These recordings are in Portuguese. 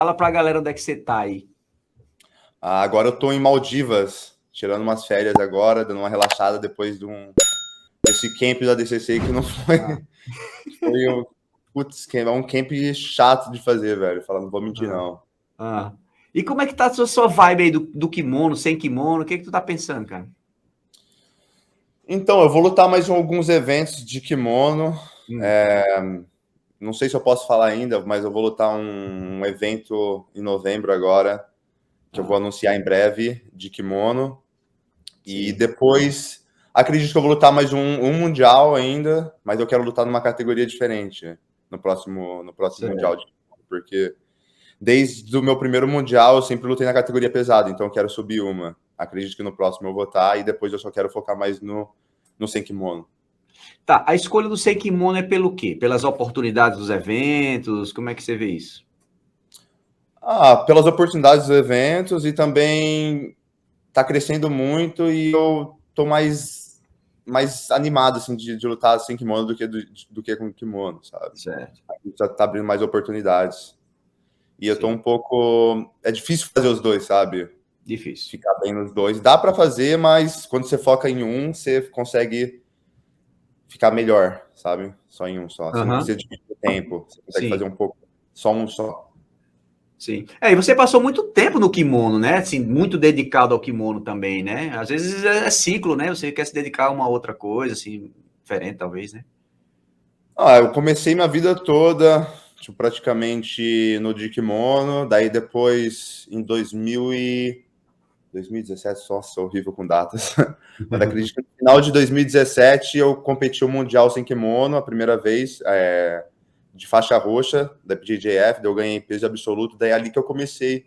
Fala pra galera onde é que você tá aí. Agora eu tô em Maldivas, tirando umas férias agora, dando uma relaxada depois desse camp da DCC que não foi. Ah, Foi um, putz, é um camp chato de fazer, velho. Falando, não vou mentir, ah, não. ah. E como é que tá a sua vibe aí do kimono, sem kimono? O que é que tu tá pensando, cara? Então, eu vou lutar mais em alguns eventos de kimono. Hum, É, não sei se eu posso falar ainda, mas eu vou lutar um evento em novembro agora, que eu vou ah, anunciar em breve, de kimono. E sim, depois, acredito que eu vou lutar mais um mundial ainda, mas eu quero lutar numa categoria diferente no próximo mundial certo. de kimono, porque desde o meu primeiro mundial eu sempre lutei na categoria pesada, então eu quero subir uma. Acredito que no próximo eu vou estar e depois eu só quero focar mais no sem kimono. Tá, a escolha do sem kimono é pelo quê? Pelas oportunidades dos eventos? Como é que você vê isso? Pelas oportunidades dos eventos e também tá crescendo muito e eu tô mais animado assim de lutar sem kimono do que com kimono, sabe? Certo. Já tá abrindo mais oportunidades. E eu tô Sim, um pouco. É difícil fazer os dois, sabe? difícil. Ficar bem nos dois. Dá para fazer, mas quando você foca em um, você consegue ficar melhor, sabe? Só em um só. Você não Aham, precisa dividir o tempo. Você consegue fazer sim. um pouco, só um só. Sim. É, e você passou muito tempo no kimono, né? Assim, muito dedicado ao kimono também, né? Às vezes é ciclo, né? Você quer se dedicar a uma outra coisa, assim, diferente, talvez, né? Eu comecei minha vida toda, tipo, praticamente no de kimono. Daí depois, em 2017, nossa, sou horrível com datas. Mas acredito que no final de 2017 eu competi o Mundial sem kimono a primeira vez, de faixa roxa da BJJF, daí eu ganhei peso absoluto, daí é ali que eu comecei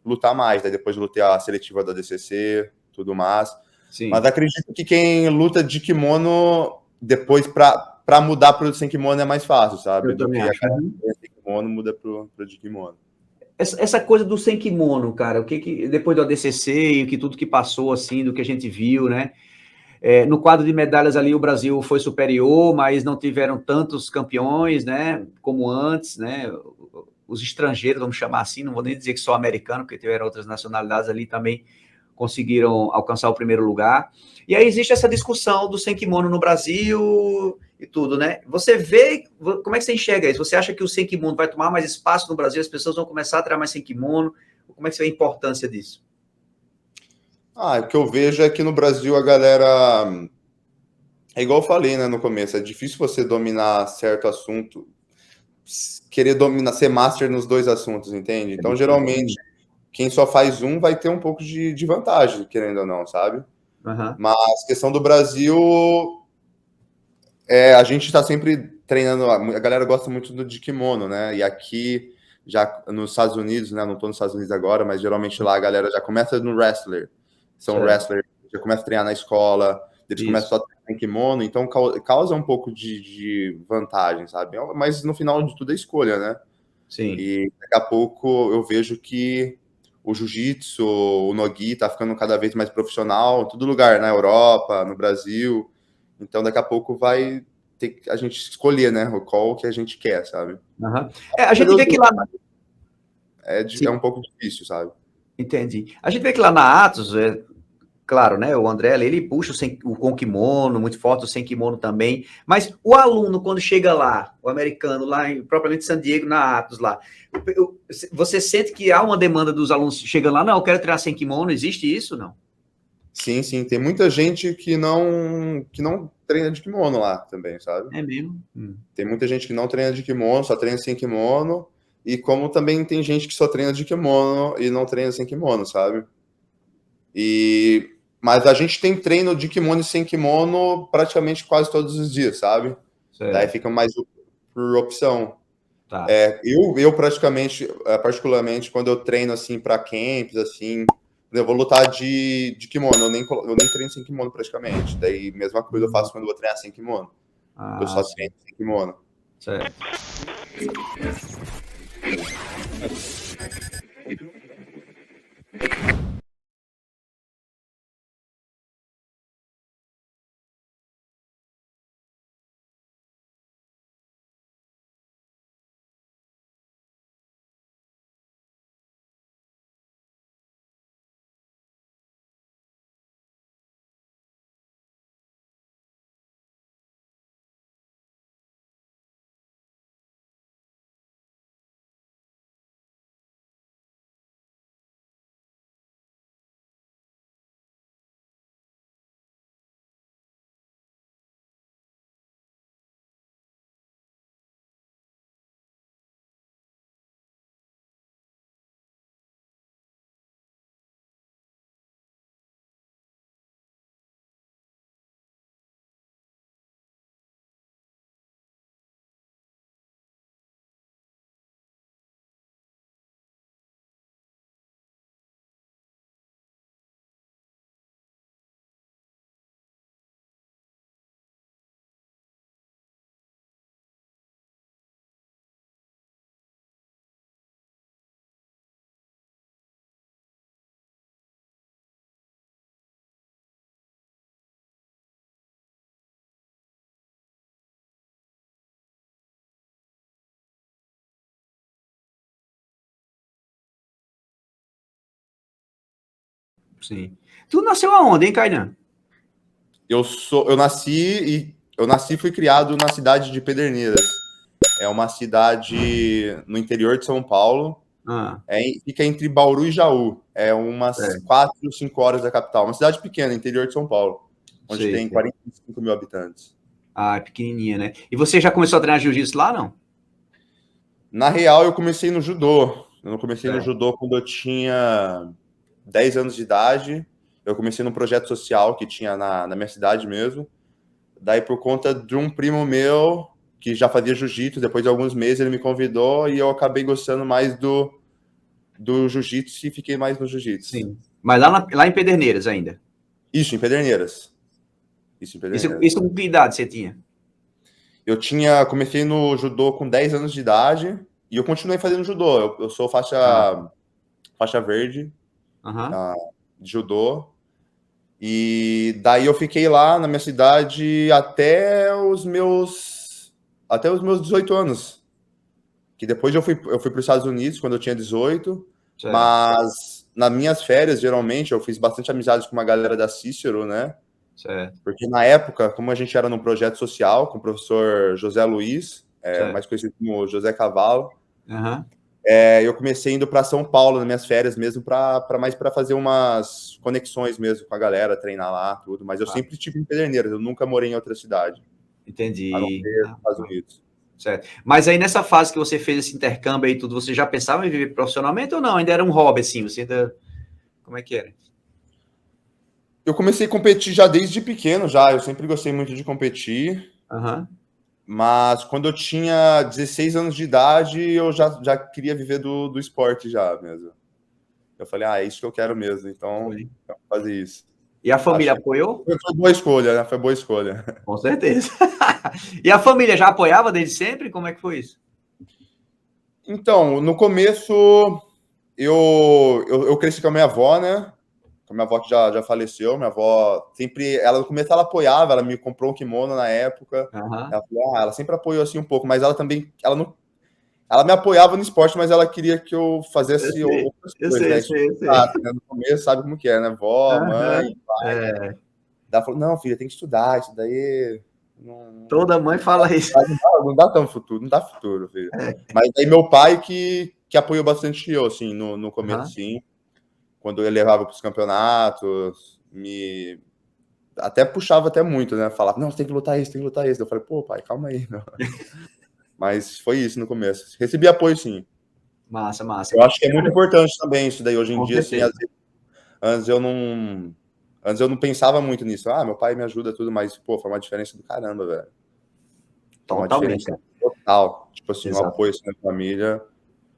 a lutar mais, daí depois lutei a seletiva da DCC, tudo mais. Mas Sim, acredito que quem luta de kimono depois para mudar para o sem kimono é mais fácil, sabe? eu Do também que a acho. galera Uhum. que tem sem kimono muda pro de kimono. Essa coisa do sem kimono, cara, o que que depois do ADCC e que tudo que passou, assim, do que a gente viu, né? É, no quadro de medalhas ali o Brasil foi superior, mas não tiveram tantos campeões, né? Como antes, né? Os estrangeiros, vamos chamar assim, não vou nem dizer que só americano, porque tiveram outras nacionalidades ali também conseguiram alcançar o primeiro lugar. E aí existe essa discussão do sem kimono no Brasil e tudo, né? Você vê, como é que você enxerga isso? Você acha que o sem kimono vai tomar mais espaço no Brasil, as pessoas vão começar a tirar mais sem kimono? Como é que você vê a importância disso? O que eu vejo é que no Brasil a galera. É igual eu falei, né, no começo, é difícil você dominar certo assunto, querer dominar, ser master nos dois assuntos, entende? É Então, difícil. geralmente, quem só faz um vai ter um pouco de vantagem, querendo ou não, sabe? Uhum. Mas questão do Brasil, a gente está sempre treinando, a galera gosta muito de kimono, né? E aqui, já nos Estados Unidos, né? Não estou nos Estados Unidos agora, mas geralmente lá a galera já começa no wrestler. São Certo. wrestler, já começa a treinar na escola, eles começam Isso. só a treinar em kimono, então causa um pouco de vantagem, sabe? Mas no final de tudo é escolha, né? Sim. E daqui a pouco eu vejo que o jiu-jitsu, o nogi tá ficando cada vez mais profissional em todo lugar, na Europa, no Brasil. Então daqui a pouco vai ter a gente escolher, né, qual que a gente quer, sabe? Uhum. É, a gente Fazer os vê que dois lá. é Sim, um pouco difícil, sabe? entendi. A gente vê que lá na Atos, claro, né? O André ele puxa o com kimono, muito forte, o sem kimono também. Mas o aluno, quando chega lá, o americano, lá em propriamente San Diego, na Atos lá, você sente que há uma demanda dos alunos chegando lá, não, eu quero treinar sem kimono, existe isso? Não? Sim, sim. Tem muita gente que não treina de kimono lá também, sabe? É mesmo? Tem muita gente que não treina de kimono, só treina sem kimono. E como também tem gente que só treina de kimono e não treina sem kimono, sabe? Mas a gente tem treino de kimono e sem kimono praticamente quase todos os dias, sabe? Daí Certo. fica mais por opção. Tá. Eu praticamente, particularmente, quando eu treino assim para camps, assim, eu vou lutar de kimono, eu nem treino sem kimono praticamente. Daí, mesma coisa eu faço quando eu vou treinar sem kimono. Eu Ah, só sim. treino sem kimono. Certo. Sim. Tu nasceu aonde, hein, Kainan? Eu nasci e fui criado na cidade de Pederneiras. É uma cidade no interior de São Paulo. Fica entre Bauru e Jaú. É umas 4, 5 horas da capital. Uma cidade pequena, interior de São Paulo, onde tem 45 mil habitantes. Ah, é pequenininha, né? E você já começou a treinar jiu-jitsu lá, não? Na real, eu comecei no judô. Eu não comecei no judô quando eu tinha 10 anos de idade. Eu comecei num projeto social que tinha na minha cidade mesmo. Daí, por conta de um primo meu que já fazia jiu-jitsu, depois de alguns meses ele me convidou e eu acabei gostando mais do jiu-jitsu e fiquei mais no jiu-jitsu. Sim. Mas lá em Pederneiras ainda? Isso, em Pederneiras. Isso com que idade você tinha? Comecei no judô com 10 anos de idade e eu continuei fazendo judô. Eu sou faixa verde de judô. E daí eu fiquei lá na minha cidade até os meus 18 anos. Que depois eu fui para os Estados Unidos quando eu tinha 18. Certo. Mas nas minhas férias, geralmente, eu fiz bastante amizades com uma galera da Cícero, né? Certo. Porque na época, como a gente era num projeto social com o professor José Luiz, mais conhecido como José Cavalo, eu comecei indo para São Paulo nas minhas férias mesmo, mais para fazer umas conexões mesmo com a galera, treinar lá, tudo. Mas eu sempre estive em Pederneiras, eu nunca morei em outra cidade. Entendi. A não ser nos Estados Unidos. Certo. Mas aí nessa fase que você fez esse intercâmbio aí tudo, você já pensava em viver profissionalmente ou não? Ainda era um hobby assim? Você ainda... Como é que era? Eu comecei a competir já desde pequeno, já. Eu sempre gostei muito de competir. Mas quando eu tinha 16 anos de idade, eu já queria viver do esporte já mesmo. Eu falei, é isso que eu quero mesmo, então eu vou fazer isso. E a família apoiou? Foi boa escolha, né? Foi boa escolha. Com certeza. E a família já apoiava desde sempre? Como é que foi isso? Então, no começo, eu cresci com a minha avó, né? Com a minha avó que já faleceu. Minha avó sempre... no começo ela apoiava, ela me comprou um kimono na época. Ela falou, ela sempre apoiou assim um pouco, mas ela também... Ela me apoiava no esporte, mas ela queria que eu fizesse outras coisas, né? Sei. No começo, sabe como que é, né? Vó, mãe, pai. Ela falou, não, filha, tem que estudar, isso daí... Toda mãe fala isso. Não dá tão futuro, não dá futuro, filho. Mas aí meu pai que apoiou bastante eu, assim, no começo, sim. Quando eu levava para os campeonatos, até puxava até muito, né? Falava, não, você tem que lutar isso, tem que lutar isso. Eu falei, pô, pai, calma aí, não. Mas foi isso no começo. Recebi apoio, sim. Massa. Eu acho que é muito importante também isso daí hoje em dia, assim, antes eu não pensava muito nisso. Meu pai me ajuda tudo, mas, pô, foi uma diferença do caramba, velho. Totalmente. Total. Tipo assim, o apoio assim, da família.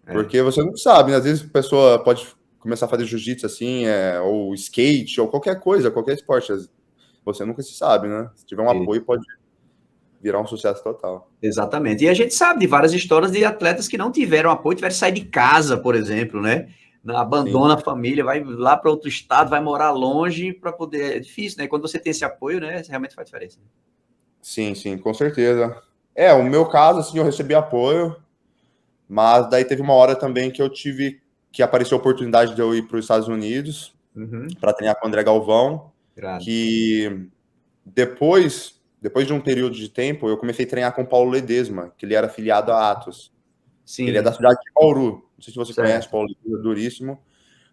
Porque você não sabe, né? Às vezes a pessoa pode começar a fazer jiu-jitsu assim, ou skate, ou qualquer coisa, qualquer esporte. Você nunca se sabe, né? Se tiver um apoio, pode virar um sucesso total. Exatamente. E a gente sabe de várias histórias de atletas que não tiveram apoio, tiveram que sair de casa, por exemplo, né? Abandona a família, vai lá para outro estado, vai morar longe para poder... É difícil, né? Quando você tem esse apoio, né? Realmente faz diferença. Sim, com certeza. O meu caso, assim, eu recebi apoio, mas daí teve uma hora também que eu tive que apareceu a oportunidade de eu ir para os Estados Unidos para treinar com o André Galvão, que depois de um período de tempo, eu comecei a treinar com o Paulo Ledesma, que ele era afiliado a Atos. Sim. Ele é da cidade de Bauru. Não sei se você conhece, Paulo Ledesma, duríssimo.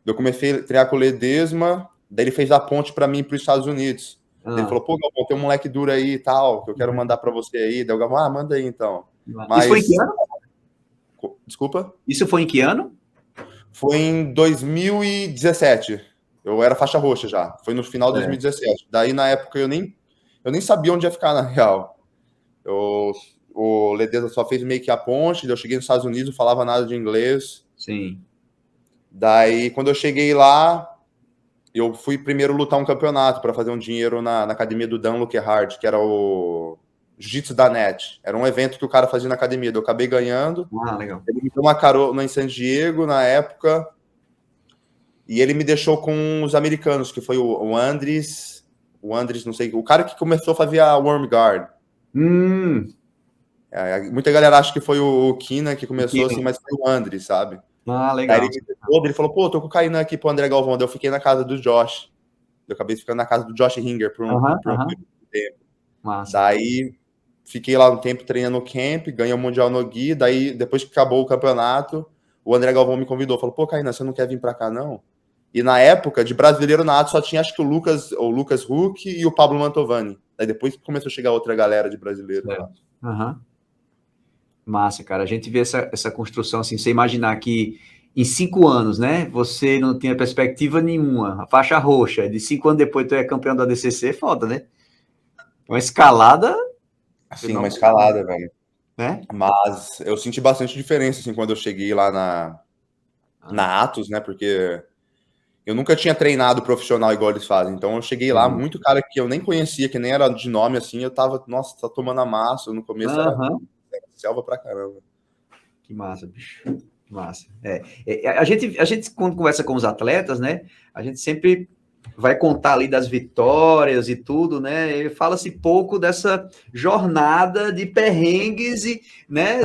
Eu comecei a treinar com o Ledesma, daí ele fez a ponte para mim para os Estados Unidos. Ele falou, pô, Galvão, tem um moleque duro aí e tal, que eu quero mandar para você aí. Daí o Galvão, manda aí então. Isso foi em que ano? Desculpa? Isso foi em que ano? Foi em 2017. Eu era faixa roxa já. Foi no final de 2017. Daí, na época, eu nem sabia onde ia ficar, na real. O Ledesma só fez meio que a ponte, daí eu cheguei nos Estados Unidos, não falava nada de inglês. Sim. Daí, quando eu cheguei lá, eu fui primeiro lutar um campeonato para fazer um dinheiro na academia do Dan Lookhart, que era o Jiu-Jitsu da NET. Era um evento que o cara fazia na academia. Eu acabei ganhando. Legal. Ele me deu uma carona em San Diego, na época, e ele me deixou com os americanos, que foi o Andres, não sei, o cara que começou a fazer a Worm Guard. Muita galera acha que foi o Kina que começou assim, mas foi o Andres, sabe? Ah, Daí legal. ele me ligou, ele falou, pô, tô com o Kainan aqui pro André Galvão. Daí eu fiquei na casa do Josh. Eu acabei ficando na casa do Josh Ringer por um tempo. Massa. Daí fiquei lá um tempo treinando no camp, ganhei o Mundial no Gui. Daí, depois que acabou o campeonato, o André Galvão me convidou. Falou, pô, Kainan, você não quer vir pra cá, não? E na época, de brasileiro na ato, só tinha acho que o Lucas Huck e o Pablo Mantovani. Daí depois começou a chegar outra galera de brasileiros lá. Massa, cara. A gente vê essa construção assim, você imaginar que em 5 anos, né, você não tinha perspectiva nenhuma, a faixa roxa, de 5 anos depois tu é campeão da DCC, é foda, né? Uma escalada Assim, uma fenomenal, escalada, velho. né? Mas eu senti bastante diferença, assim, quando eu cheguei lá na Atos, né, porque eu nunca tinha treinado profissional igual eles fazem. Então eu cheguei lá, muito cara que eu nem conhecia, que nem era de nome, assim, eu tava, nossa, tá tomando a massa. No começo era selva pra caramba. Que massa, bicho. Que massa. A gente, quando conversa com os atletas, né, a gente sempre vai contar ali das vitórias e tudo, né, e fala-se pouco dessa jornada de perrengues e, né,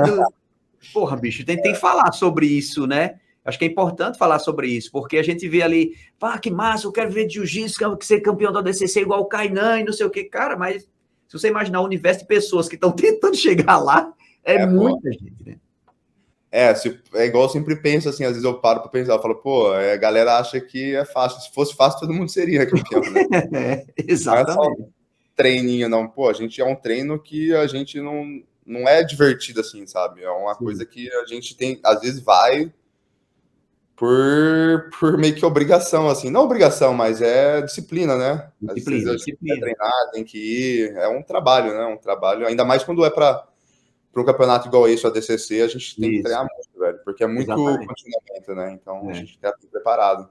porra, bicho, tem que falar sobre isso, né? Acho que é importante falar sobre isso, porque a gente vê ali, pá, que massa, eu quero ver de jiu-jitsu, quero ser campeão da DCC igual o Kainan e não sei o que, cara, mas se você imaginar o universo de pessoas que estão tentando chegar lá, muita gente, né? É igual eu sempre penso, assim, às vezes eu paro pra pensar, eu falo, pô, a galera acha que é fácil. Se fosse fácil, todo mundo seria campeão, né? Exatamente. Não é só treininho, não. Pô, a gente é um treino que a gente não é divertido, assim, sabe? É uma coisa que a gente tem, às vezes vai por meio que obrigação, assim. Não obrigação, mas é disciplina, né? Às vezes a gente quer treinar, tem que ir. É um trabalho, né? Um trabalho, ainda mais quando é para um campeonato igual esse, o ADCC, a gente tem que treinar muito, velho, porque é muito continuamento, né? Então a gente tem que estar preparado.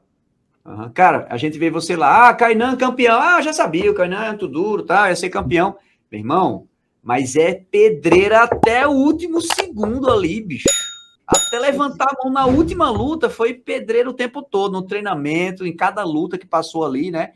Cara, a gente vê você lá, Kainan campeão, já sabia, o Kainan é muito duro, tá, ia ser campeão. Meu irmão, mas é pedreira até o último segundo ali, bicho. Até levantar a mão na última luta, foi pedreiro o tempo todo, no treinamento, em cada luta que passou ali, né?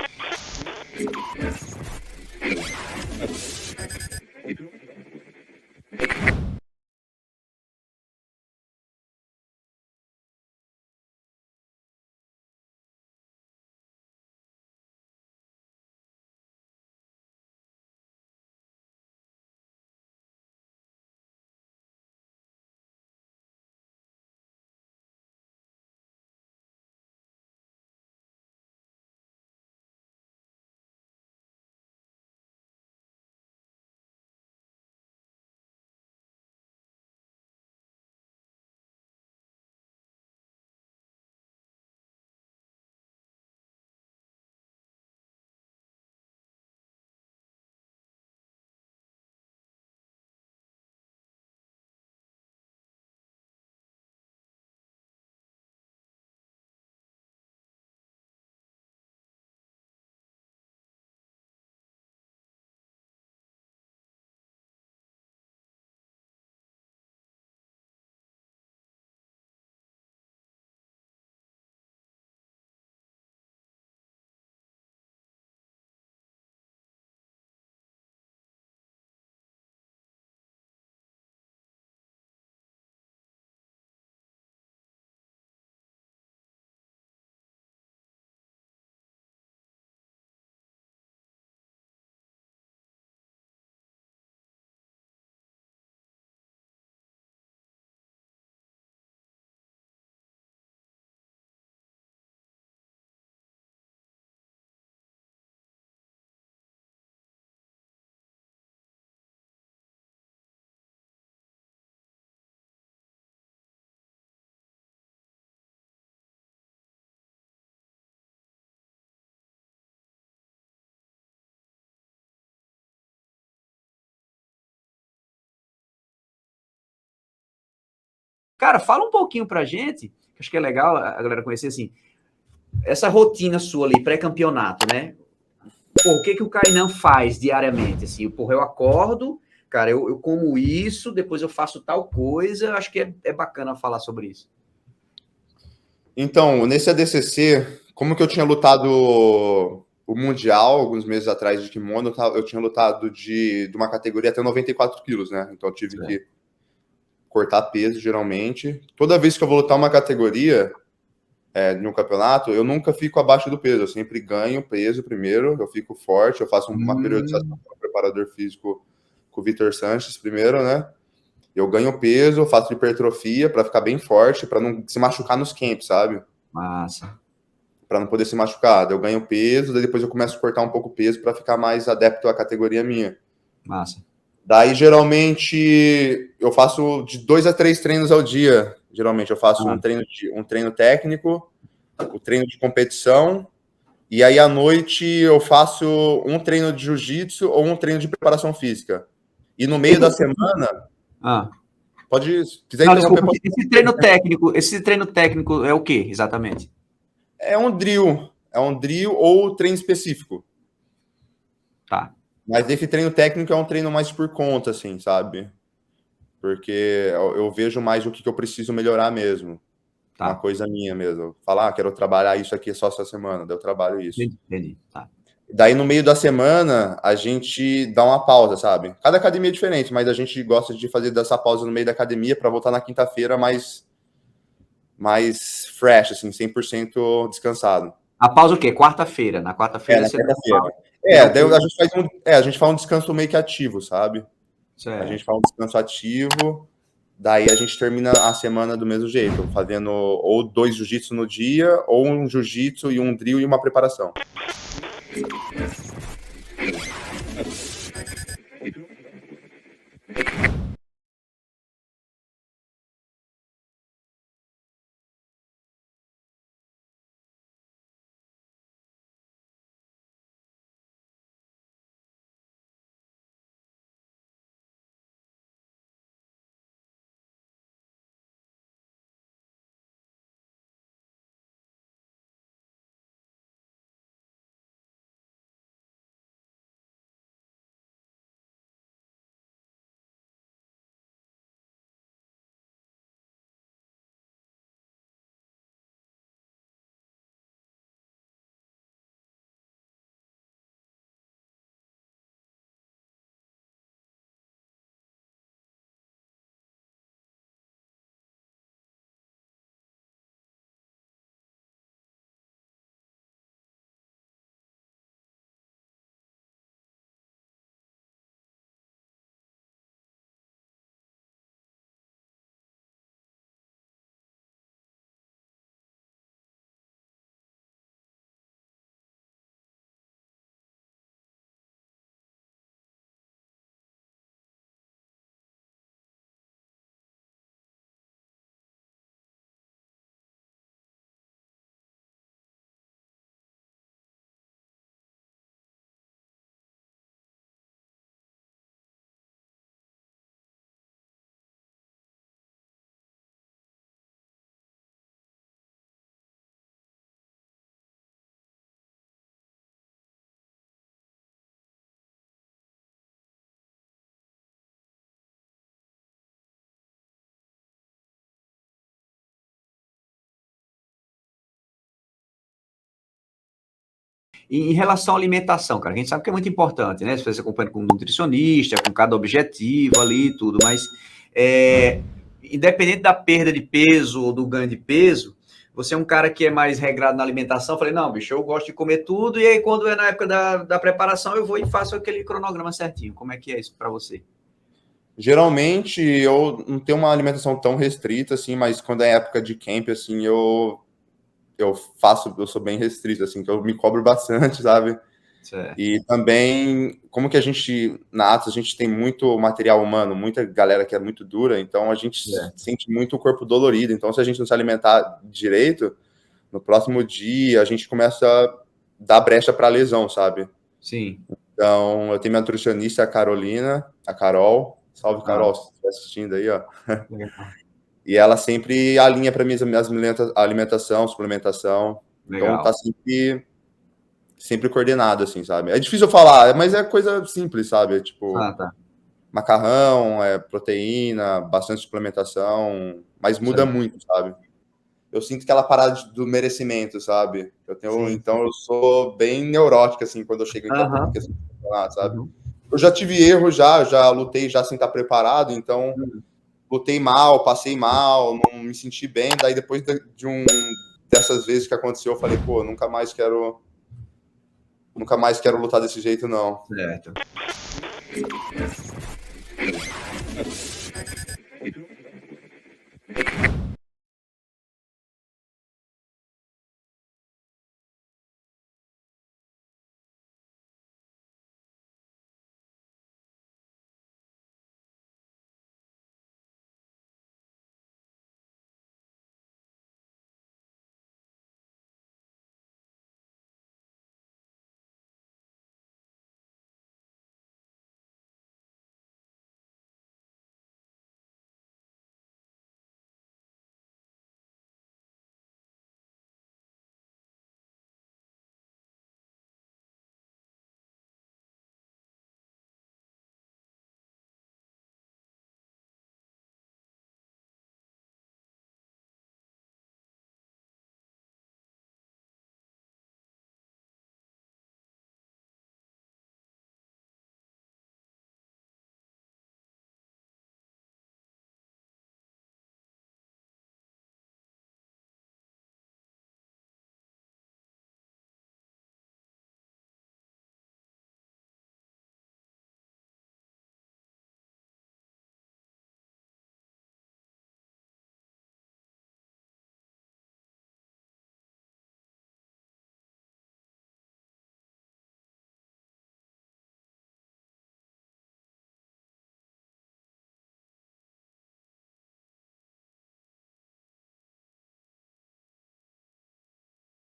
Cara, fala um pouquinho pra gente, que acho que é legal a galera conhecer, assim, essa rotina sua ali, pré-campeonato, né? Pô, o que o Kainan faz diariamente? Assim, porra, eu acordo, cara, eu como isso, depois eu faço tal coisa, acho que é bacana falar sobre isso. Então, nesse ADCC, como que eu tinha lutado o Mundial, alguns meses atrás de kimono, eu tinha lutado de uma categoria até 94 quilos, né? Então eu tive que cortar peso, geralmente. Toda vez que eu vou lutar uma categoria no campeonato, eu nunca fico abaixo do peso. Eu sempre ganho peso primeiro, eu fico forte, eu faço uma periodização com o preparador físico, com o Vitor Sanches primeiro, né? Eu ganho peso, faço hipertrofia para ficar bem forte, para não se machucar nos camps, sabe? Massa. Para não poder se machucar. Daí eu ganho peso, daí depois eu começo a cortar um pouco o peso para ficar mais adepto à categoria minha. Massa. Daí, geralmente, eu faço de 2 a 3 treinos ao dia. Geralmente, eu faço um treino técnico, um treino de competição, e aí, à noite, eu faço um treino de jiu-jitsu ou um treino de preparação física. E no meio da semana... Pode... Se quiser interromper... Desculpa, esse treino técnico é o quê, exatamente? É um drill ou treino específico. Tá. Mas esse treino técnico é um treino mais por conta, assim, sabe? Porque eu vejo mais o que eu preciso melhorar mesmo. Tá. Uma coisa minha mesmo. Falar, quero trabalhar isso aqui só essa semana, daí eu trabalho isso. Entendi. Tá. Daí, no meio da semana, a gente dá uma pausa, sabe? Cada academia é diferente, mas a gente gosta de fazer dessa pausa no meio da academia para voltar na quinta-feira mais fresh, assim, 100% descansado. A pausa o quê? Quarta-feira. Na quarta-feira na quarta-feira. Daí a gente faz um descanso meio que ativo, sabe? Certo. A gente faz um descanso ativo, daí a gente termina a semana do mesmo jeito, fazendo ou 2 jiu-jitsu no dia, ou um jiu-jitsu e um drill e uma preparação. E em relação à alimentação, cara, a gente sabe que é muito importante, né? Se você acompanha com um nutricionista, com cada objetivo ali e tudo, mas independente da perda de peso ou do ganho de peso, você é um cara que é mais regrado na alimentação. Eu falei, não, bicho, eu gosto de comer tudo, e aí quando é na época da preparação, eu vou e faço aquele cronograma certinho. Como é que é isso para você? Geralmente, eu não tenho uma alimentação tão restrita, assim, mas quando é época de camp, assim, eu sou bem restrito, assim, que eu me cobro bastante, sabe? Certo. E também, como que a gente, na Atos, a gente tem muito material humano, muita galera que é muito dura, então a gente sente muito o corpo dolorido. Então, se a gente não se alimentar direito, no próximo dia a gente começa a dar brecha para lesão, sabe? Sim. Então, eu tenho minha nutricionista, a Carol. Salve, Carol, se estiver assistindo aí, ó. E ela sempre alinha para mim a alimentação, suplementação. Legal. Então, tá sempre coordenado, assim, sabe? É difícil eu falar, mas é coisa simples, sabe? É tipo, macarrão, proteína, bastante suplementação, mas muda muito, sabe? Eu sinto aquela parada do merecimento, sabe? Então, eu sou bem neurótico, assim, quando eu chego em campeonato, sabe? Eu já tive erro, já lutei já sem estar preparado, então lutei mal, passei mal, não me senti bem. Daí depois dessas vezes que aconteceu, eu falei, pô, nunca mais quero lutar desse jeito, não. Certo.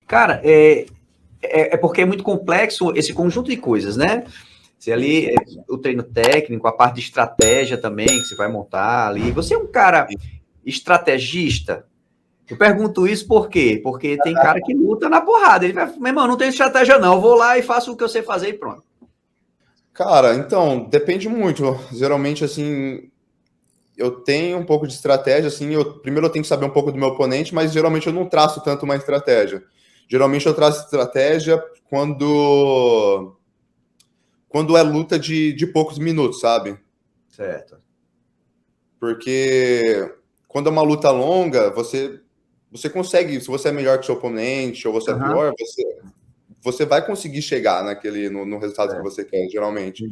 Cara, é porque é muito complexo esse conjunto de coisas, né? Você ali, o treino técnico, a parte de estratégia também, que você vai montar ali. Você é um cara estrategista? Eu pergunto isso por quê? Porque tem cara que luta na porrada. Ele vai, meu irmão, não tem estratégia não, eu vou lá e faço o que eu sei fazer e pronto. Cara, então, depende muito. Geralmente, assim, eu tenho um pouco de estratégia, assim, primeiro eu tenho que saber um pouco do meu oponente, mas geralmente eu não traço tanto uma estratégia. Geralmente eu traço estratégia quando é luta de poucos minutos, sabe? Certo. Porque quando é uma luta longa, você consegue, se você é melhor que seu oponente ou você é Aham. pior, você vai conseguir chegar no resultado que Certo. você quer, geralmente.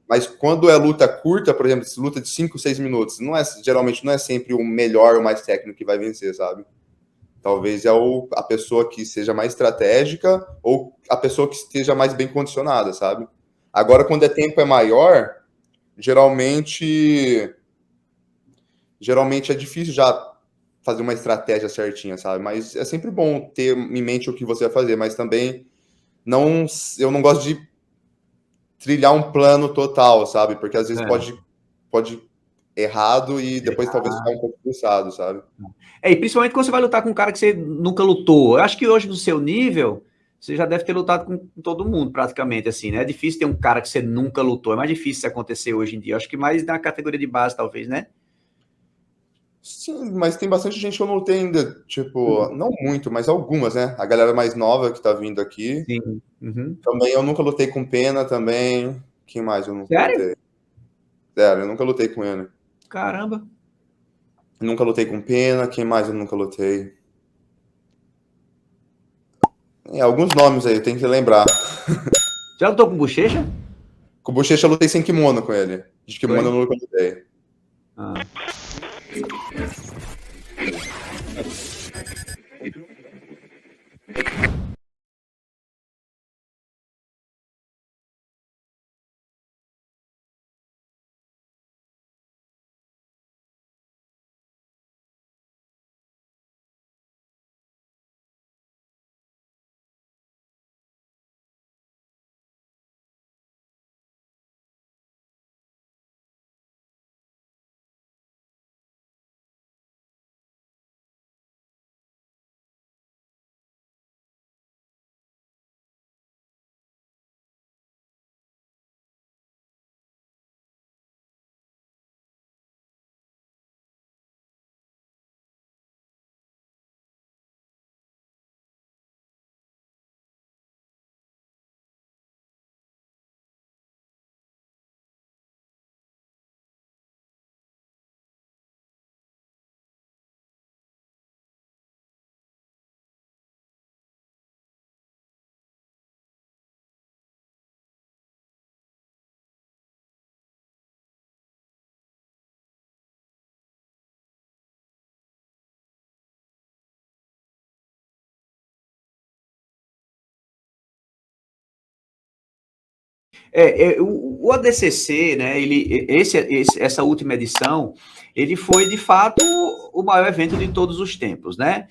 Mas quando é luta curta, por exemplo, luta de 5, 6 minutos, geralmente não é sempre o melhor ou mais técnico que vai vencer, sabe? Talvez a pessoa que seja mais estratégica ou a pessoa que esteja mais bem condicionada, sabe? Agora, quando é tempo é maior, geralmente é difícil já fazer uma estratégia certinha, sabe? Mas é sempre bom ter em mente o que você vai fazer, mas também não, eu não gosto de trilhar um plano total, sabe? Porque às vezes pode errado e depois talvez ficar um pouco frustrado, sabe? E principalmente quando você vai lutar com um cara que você nunca lutou. Eu acho que hoje, no seu nível, você já deve ter lutado com todo mundo, praticamente, assim, né? É difícil ter um cara que você nunca lutou. É mais difícil isso acontecer hoje em dia. Eu acho que mais na categoria de base, talvez, né? Sim, mas tem bastante gente que eu não tenho ainda, tipo, não muito, mas algumas, né? A galera mais nova que tá vindo aqui. Sim. Uhum. Também eu nunca lutei com Pena também. Quem mais eu nunca Sério? lutei? Sério, eu nunca lutei com ele. Caramba. Nunca lutei com Pena, quem mais eu nunca lutei? Alguns nomes aí, tem que lembrar. Já lutou com bochecha? Com o Bochecha eu lutei sem kimono com ele. De kimono Foi? eu nunca lutei. Ah. O ADCC, né, essa última edição, ele foi, de fato, o maior evento de todos os tempos, né?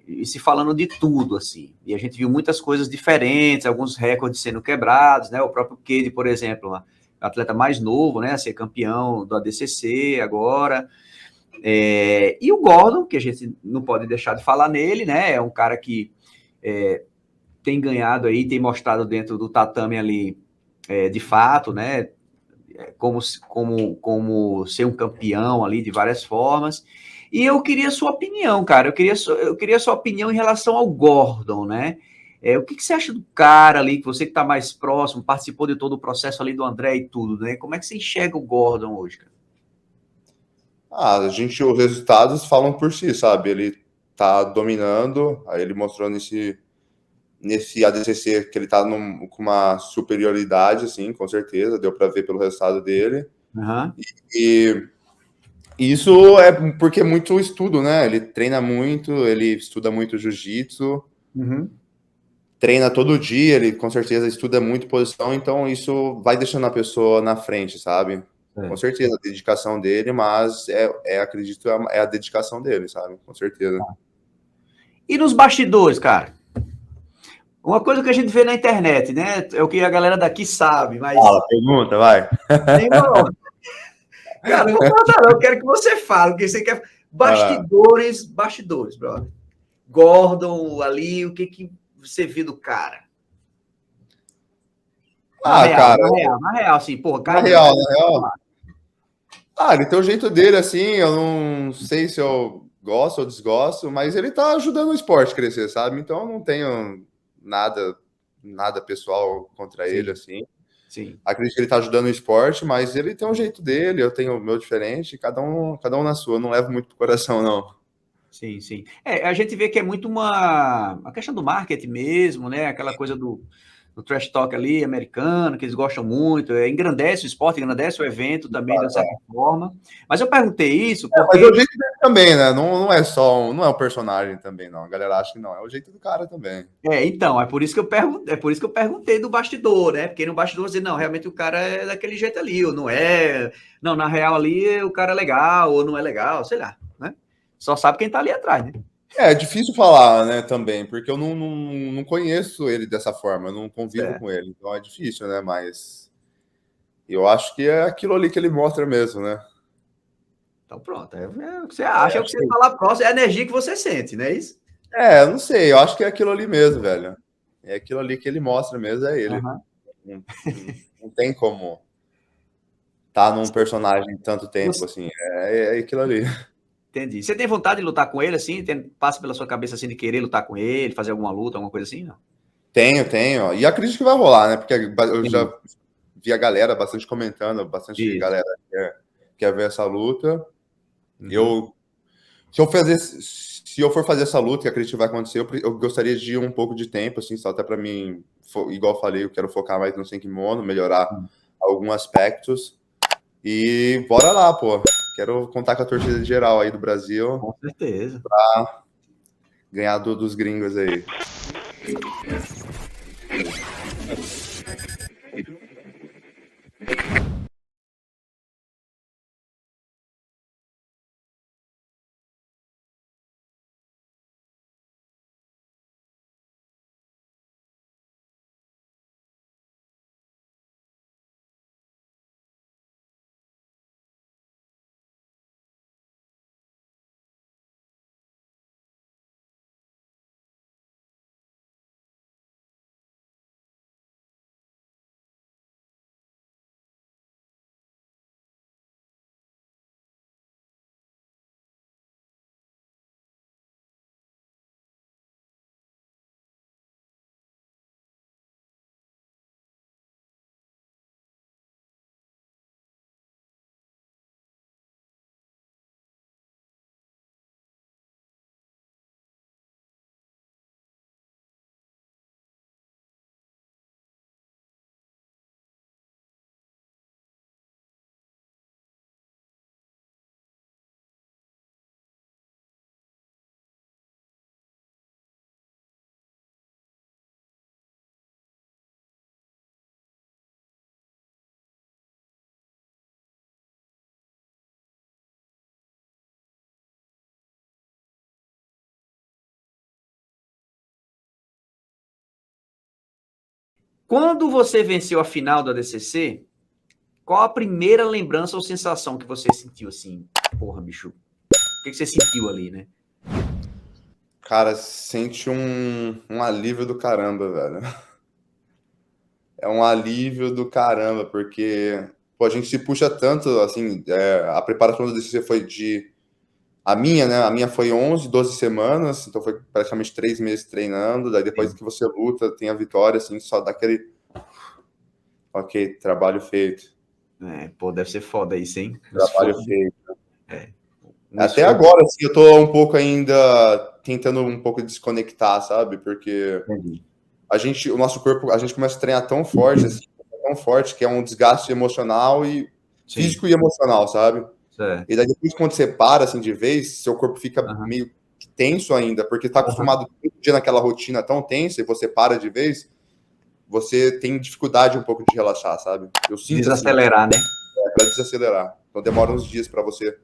E se falando de tudo, assim. E a gente viu muitas coisas diferentes, alguns recordes sendo quebrados, né? O próprio Cade, por exemplo, atleta mais novo, né? A ser campeão do ADCC agora. E o Gordon, que a gente não pode deixar de falar nele, né? É um cara que tem ganhado aí, tem mostrado dentro do tatame ali, de fato, né? Como ser um campeão ali de várias formas. E eu queria sua opinião, cara. Eu queria sua opinião em relação ao Gordon, né? O que você acha do cara ali, que você que está mais próximo, participou de todo o processo ali do André e tudo, né? Como é que você enxerga o Gordon hoje, cara? Os resultados falam por si, sabe? Ele tá dominando, aí ele mostrou nesse ADCC que ele tá com uma superioridade, assim, com certeza, deu para ver pelo resultado dele. Uhum. E isso é porque é muito estudo, né? Ele treina muito, ele estuda muito jiu-jitsu, treina todo dia, ele com certeza estuda muito posição, então isso vai deixando a pessoa na frente, sabe? Com certeza, a dedicação dele, mas acredito, é a dedicação dele, sabe? Com certeza. E nos bastidores, cara? Uma coisa que a gente vê na internet, né? É o que a galera daqui sabe, mas. Fala, pergunta, vai. Irmão, cara, não vou perguntar, não. Eu quero que você fale, porque você quer. Bastidores, brother. Gordon ali, o que você viu do cara? Cara, Na real, assim, porra, na Caio. real, na real. Ele tem o jeito dele, assim, eu não sei se eu gosto ou desgosto, mas ele tá ajudando o esporte a crescer, sabe? Então eu não tenho nada, nada pessoal contra ele, Sim, assim. sim. Acredito que ele tá ajudando o esporte, mas ele tem um jeito dele, eu tenho o meu diferente, cada um na sua, eu não levo muito pro coração, não. Sim, sim. A gente vê que é muito uma questão do marketing mesmo, né? Aquela coisa do trash talk ali, americano, que eles gostam muito, engrandece o esporte, engrandece o evento também, de uma certa forma. Mas eu perguntei isso Mas é o porque. jeito dele também, né? Não é só não é um personagem também, não. A galera acha que não, é o jeito do cara também. Então, é por isso que eu perguntei do bastidor, né? Porque no bastidor você, não, realmente o cara é daquele jeito ali, ou não é. Não, na real ali o cara é legal, ou não é legal, sei lá, né? Só sabe quem tá ali atrás, né? É difícil falar, né, também, porque eu não conheço ele dessa forma, eu não convivo Certo. com ele, então é difícil, né? Mas eu acho que é aquilo ali que ele mostra mesmo, né? Então pronto, é o que você acha, é o que você fala próximo, é a energia que você sente, não é isso? Eu não sei, eu acho que é aquilo ali mesmo, velho. É aquilo ali que ele mostra mesmo, é ele. Uhum. Não tem como tá num personagem tanto tempo assim. É aquilo ali. Entendi. Você tem vontade de lutar com ele, assim? Passa pela sua cabeça, assim, de querer lutar com ele, fazer alguma luta, alguma coisa assim, não? Tenho. E acredito que vai rolar, né? Porque eu já Entendi. vi a galera bastante comentando, bastante Isso. galera quer ver essa luta. Uhum. Eu, se eu for fazer essa luta, que acredito que vai acontecer, eu gostaria de um pouco de tempo, assim, só até para mim, igual eu falei, eu quero focar mais no Senkimono, melhorar alguns aspectos. E bora lá, pô. Quero contar com a torcida geral aí do Brasil, Com certeza. ganhar dos gringos aí. Quando você venceu a final do ADCC, qual a primeira lembrança ou sensação que você sentiu assim? Porra, bicho, o que você sentiu ali, né? Cara, sente um alívio do caramba, velho. É um alívio do caramba, porque pô, a gente se puxa tanto, assim, a preparação do DCC foi de... A minha, né? A minha foi 11, 12 semanas, então foi praticamente 3 meses treinando, daí depois que você luta, tem a vitória, assim, só dá aquele... Ok, trabalho feito. Pô, deve ser foda isso, hein? Um Trabalho esforço, feito. um Até esforço. agora, assim, eu tô um pouco ainda tentando um pouco desconectar, sabe? Porque Entendi. o nosso corpo, a gente começa a treinar tão forte, assim, tão forte, que é um desgaste emocional e Sim, físico e emocional, sabe? certo. E daí depois, quando você para, assim, de vez, seu corpo fica Aham, meio tenso ainda, porque tá aham. acostumado todo dia naquela rotina tão tensa e você para de vez, você tem dificuldade um pouco de relaxar, sabe? Eu sinto assim, Desacelerar, né? para desacelerar. Então demora uns dias para você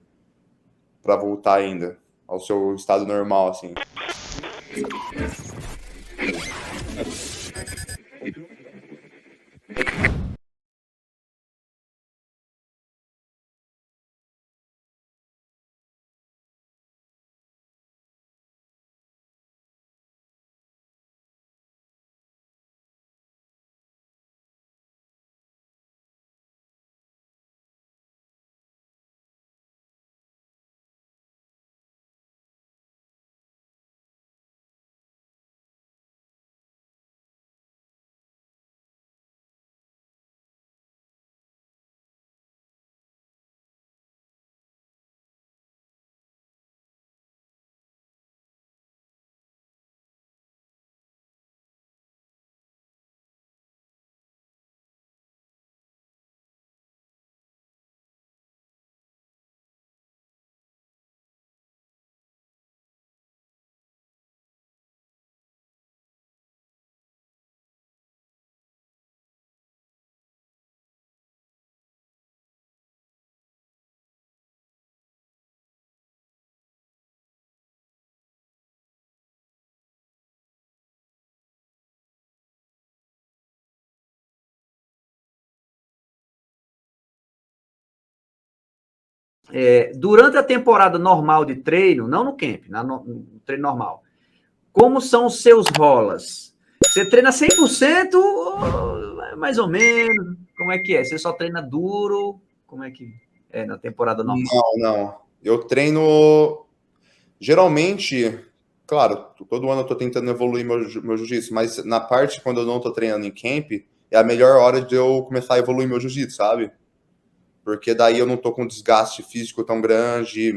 para voltar ainda ao seu estado normal, assim. Durante a temporada normal de treino, não no camp, no treino normal, como são os seus rolas? Você treina 100% ou mais ou menos? Como é que é? Você só treina duro? Como é que é na temporada normal? Não, não. Eu treino geralmente, claro, todo ano eu tô tentando evoluir meu jiu-jitsu, mas na parte quando eu não tô treinando em camp, é a melhor hora de eu começar a evoluir meu jiu-jitsu, sabe? Porque daí eu não tô com desgaste físico tão grande,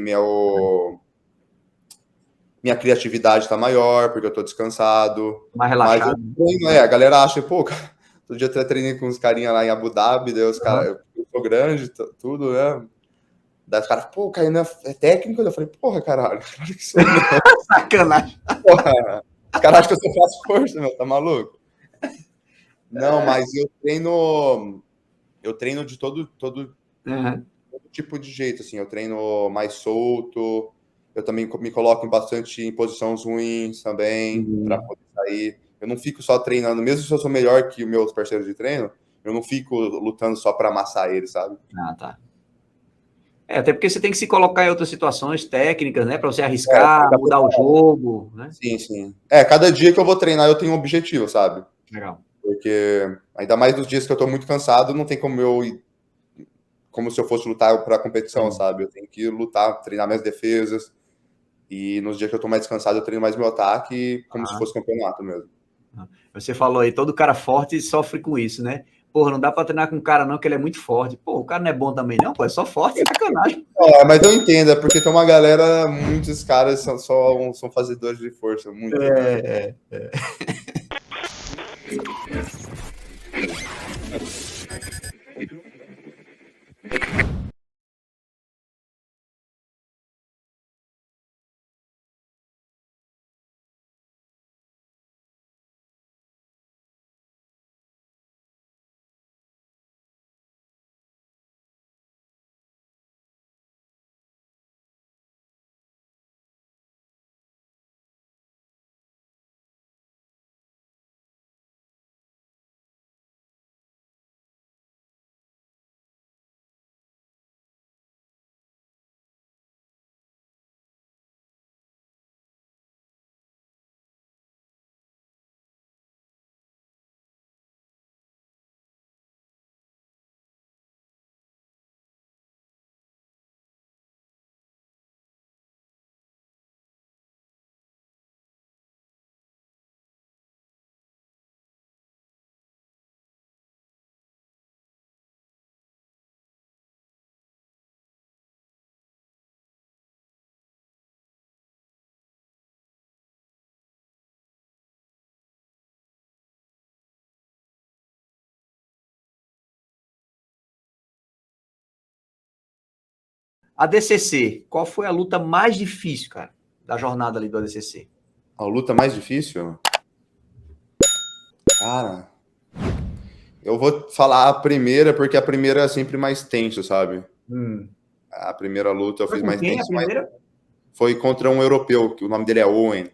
minha criatividade tá maior, porque eu tô descansado. Mais Mas eu relaxado? treino, a galera acha, pô, cara, todo dia eu treinei com uns carinha lá em Abu Dhabi, daí os Uhum. caras, eu sou grande, tudo, né? Daí os caras, pô, Kainan é técnico? Eu falei, porra, caralho, claro que sou não. Sacanagem. Porra, os caras acham que eu só faço força, meu, tá maluco? Não, mas eu treino de Uhum. todo tipo de jeito, assim, eu treino mais solto, eu também me coloco bastante em posições ruins também, para Uhum. poder sair. Eu não fico só treinando, mesmo se eu sou melhor que os meus parceiros de treino, eu não fico lutando só para amassar eles, sabe? Ah, tá. Até porque você tem que se colocar em outras situações técnicas, né? Para você É, tem arriscar, que mudar o apostar. jogo, né? Sim, sim. Cada dia que eu vou treinar, eu tenho um objetivo, sabe? Legal. Porque ainda mais nos dias que eu tô muito cansado, não tem como como se eu fosse lutar para competição, Entendi. sabe? Eu tenho que lutar, treinar minhas defesas. E nos dias que eu tô mais descansado, eu treino mais meu ataque, como se Ah, fosse campeonato mesmo. você falou aí, todo cara forte sofre com isso, né? Porra, não dá pra treinar com um cara não, que ele é muito forte. Pô, o cara não é bom também não, pô, é só forte, sacanagem. Mas eu entendo, é porque tem uma galera, muitos caras são fazedores de força, muito. ADCC, qual foi a luta mais difícil, cara, da jornada ali do ADCC? A luta mais difícil? Cara, eu vou falar a primeira, porque a primeira é sempre mais tenso, sabe? A primeira luta eu Foi fiz com mais quem a tenso, mas primeira? foi contra um europeu, que o nome dele é Owen.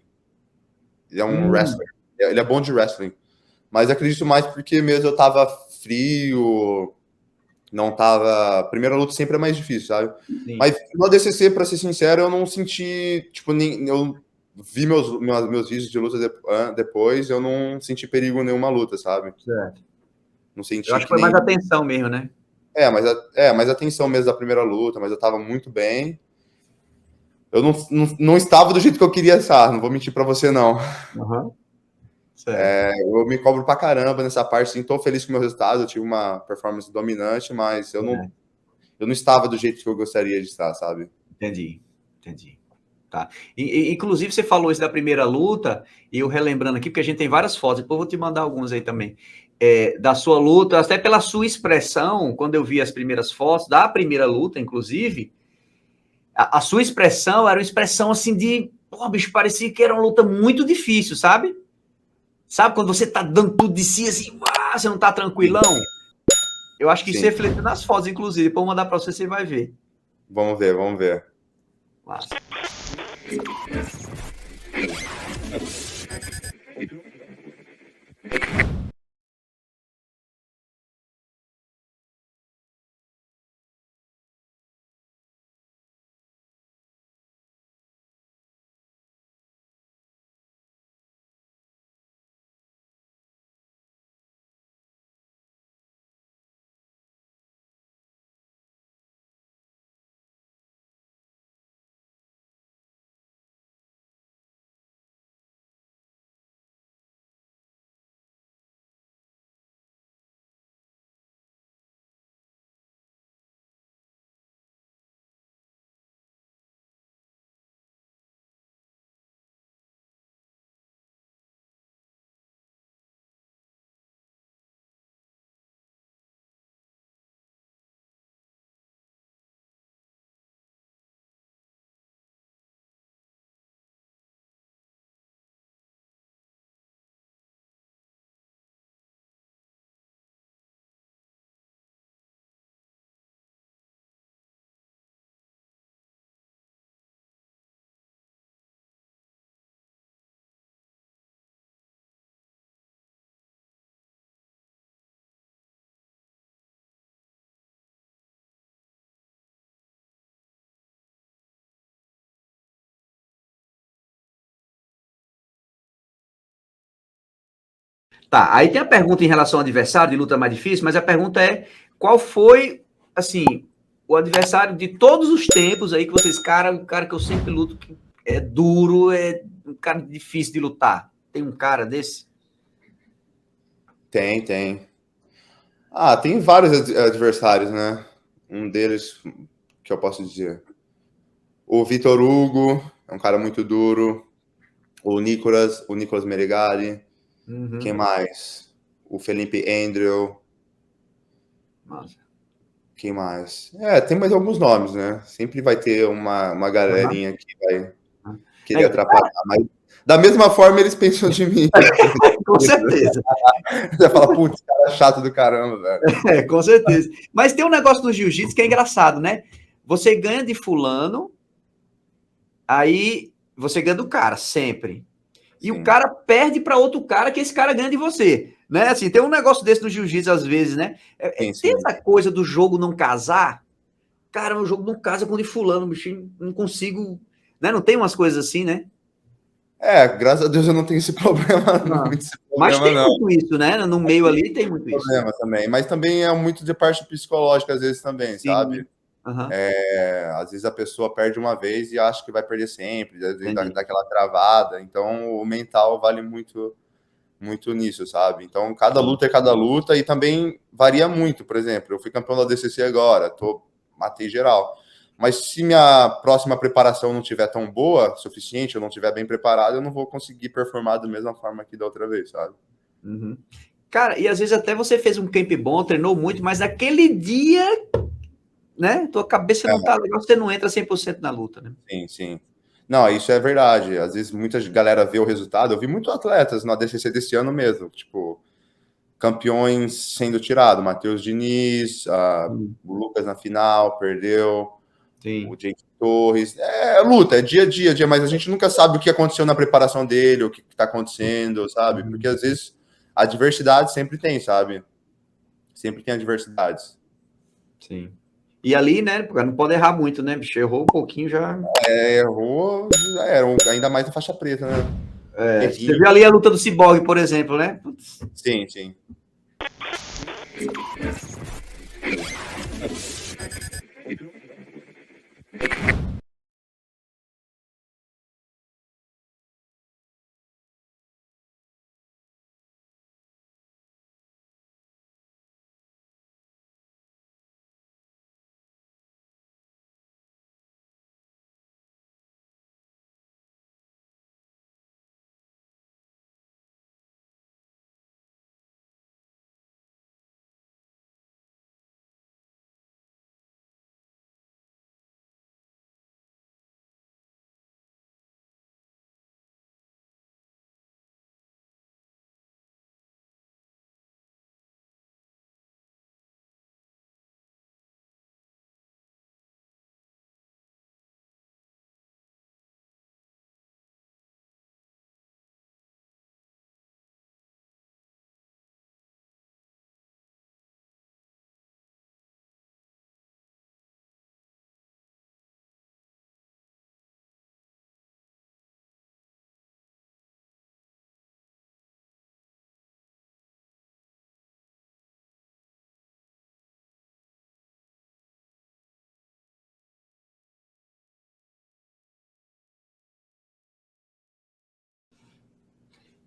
Ele é um wrestler. Ele é bom de wrestling. Mas acredito mais porque mesmo eu tava frio, não tava... A primeira luta sempre é mais difícil, sabe? Sim. Mas no ADCC, pra ser sincero, eu não senti, tipo, nem... Eu vi meus vídeos de luta depois, eu não senti perigo em nenhuma luta, sabe? Certo. Não senti Eu acho que que foi nem... mais atenção mesmo, né? mas a tensão mesmo da primeira luta, mas eu tava muito bem. Eu não estava do jeito que eu queria estar, não vou mentir pra você, não. Certo. Eu me cobro pra caramba nessa parte, sim, tô feliz com o meu resultado, eu tive uma performance dominante, mas eu não estava do jeito que eu gostaria de estar, sabe? Entendi. Tá. Inclusive, você falou isso da primeira luta, e eu relembrando aqui, porque a gente tem várias fotos, depois eu vou te mandar algumas aí também, da sua luta, até pela sua expressão, quando eu vi as primeiras fotos, da primeira luta, inclusive, a sua expressão era uma expressão assim de, pô, bicho, parecia que era uma luta muito difícil, sabe? Sabe quando você tá dando tudo de si, assim, você não tá tranquilão? Eu acho que isso reflete nas fotos, inclusive, depois eu vou mandar pra você, você vai ver. Vamos ver. Massa. Tá, aí tem a pergunta em relação ao adversário de luta mais difícil, mas a pergunta é, qual foi, assim, o adversário de todos os tempos aí que vocês, o cara que eu sempre luto, que é duro, é um cara difícil de lutar. Tem um cara desse? Tem. Tem vários adversários, né? Um deles, que eu posso dizer. O Vitor Hugo, é um cara muito duro. O Nicolas Meregali. Quem mais? O Felipe Andrew. Nossa. Quem mais? Tem mais alguns nomes, né? Sempre vai ter uma galerinha que vai querer atrapalhar. Mas da mesma forma eles pensam de mim. Com certeza. Você fala, putz, cara chato do caramba, velho. Com certeza. Mas tem um negócio do jiu-jitsu que é engraçado, né? Você ganha de fulano, aí você ganha do cara, sempre. E o cara perde para outro cara, que esse cara ganha de você. Né? Assim, tem um negócio desse no jiu-jitsu às vezes, né? Tem essa coisa do jogo não casar. Cara, o jogo não casa com o de fulano, bichinho, não consigo... Né? Não tem umas coisas assim, né? Graças a Deus eu não tenho esse problema. Mas tem muito isso, né? No meio ali tem muito isso. Problema também. Mas também é muito de parte psicológica, às vezes, também, sabe? Às vezes a pessoa perde uma vez e acha que vai perder sempre, às vezes dá aquela travada. Então, o mental vale muito nisso, sabe? Então, cada luta é cada luta e também varia muito. Por exemplo, eu fui campeão da DCC agora, matei geral. Mas se minha próxima preparação não tiver tão boa, suficiente, eu não tiver bem preparado, eu não vou conseguir performar da mesma forma que da outra vez, sabe? Cara, e às vezes até você fez um camp bom, treinou muito, mas naquele dia né? Tua cabeça não tá legal, você não entra 100% na luta, né? Sim, sim. Não, isso é verdade. Às vezes muita galera vê o resultado. Eu vi muitos atletas no ADCC desse ano mesmo, tipo, campeões sendo tirado. Matheus Diniz, o Lucas na final, perdeu. Sim. O Jake Torres. É luta, é dia a dia, mas a gente nunca sabe o que aconteceu na preparação dele, o que está acontecendo, sabe? Porque às vezes a diversidade sempre tem, sabe? Sempre tem adversidades. Sim. E ali, né, não pode errar muito, né, bicho? Errou um pouquinho já. Errou, já era, ainda mais na faixa preta, né? Você viu ali a luta do Cyborg, por exemplo, né? Putz. Sim, sim.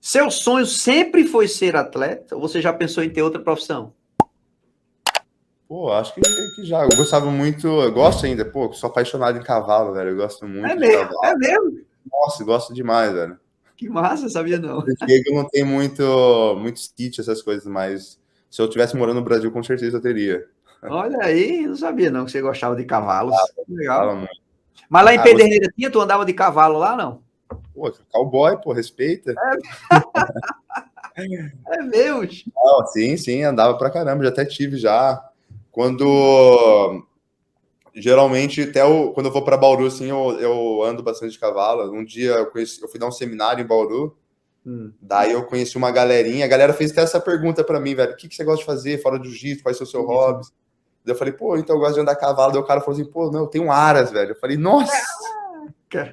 Seu sonho sempre foi ser atleta? Ou você já pensou em ter outra profissão? Pô, acho que já. Eu gostava muito, eu gosto ainda, pô, sou apaixonado em cavalo, velho. Eu gosto É muito de mesmo? cavalo. É mesmo? Nossa, gosto demais, velho. Que massa, sabia não. Porque eu não tenho muito kit, essas coisas, mas se eu tivesse morando no Brasil, com certeza eu teria. Olha aí, não sabia não que você gostava de cavalos. Fala Legal. muito. Mas lá em Pederneiras tinha, tu andava de cavalo lá, não? Pô, cowboy, pô, respeita. É mesmo? Não, sim, sim, andava pra caramba, já até tive já. Quando geralmente quando eu vou para Bauru, assim, eu ando bastante de cavalo. Um dia eu fui dar um seminário em Bauru. Daí eu conheci uma galerinha. A galera fez até essa pergunta para mim, velho: o que você gosta de fazer fora do jiu-jitsu? Quais são os seus hobbies? Daí eu falei: pô, então eu gosto de andar a cavalo. Daí o cara falou assim: pô, não, eu tenho um aras, velho. Eu falei: nossa,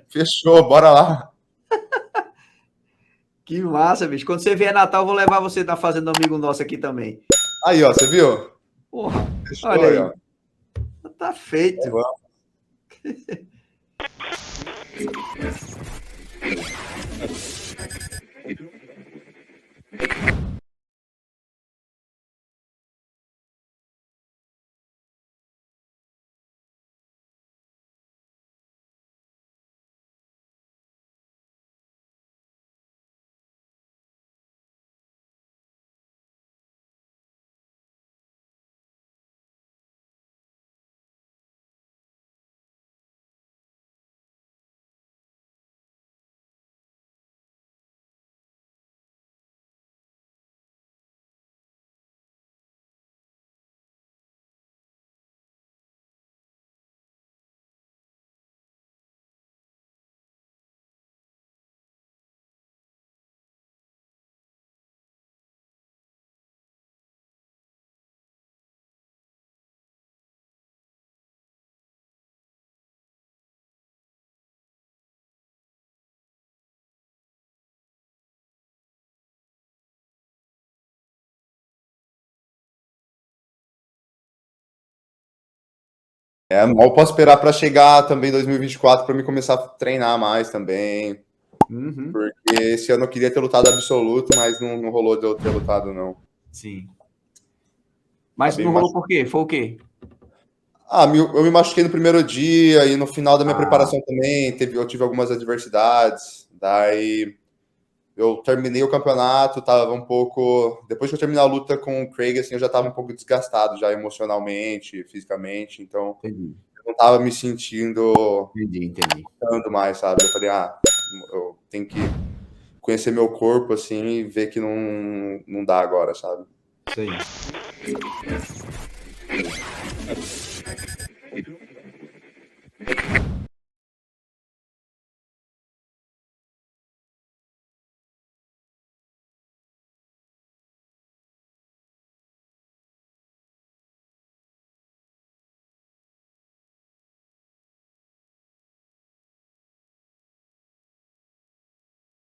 fechou, bora lá. Que massa, bicho. Quando você vier Natal, eu vou levar você na fazenda do amigo nosso aqui também. Aí, ó, você viu? Porra, Fechou, olha aí. ó. Tá feito. Mal posso esperar para chegar também em 2024 para me começar a treinar mais também. Porque esse ano eu queria ter lutado absoluto, mas não rolou de eu ter lutado, não. Sim. Mas não rolou por quê? Foi o quê? Eu me machuquei no primeiro dia e no final da minha preparação também eu tive algumas adversidades. Daí eu terminei o campeonato, tava um pouco... Depois que eu terminei a luta com o Craig, assim, eu já tava um pouco desgastado, já emocionalmente, fisicamente, então Entendi, eu não tava me sentindo entendi. tanto mais, sabe? Eu falei, eu tenho que conhecer meu corpo, assim, e ver que não dá agora, sabe? Isso aí.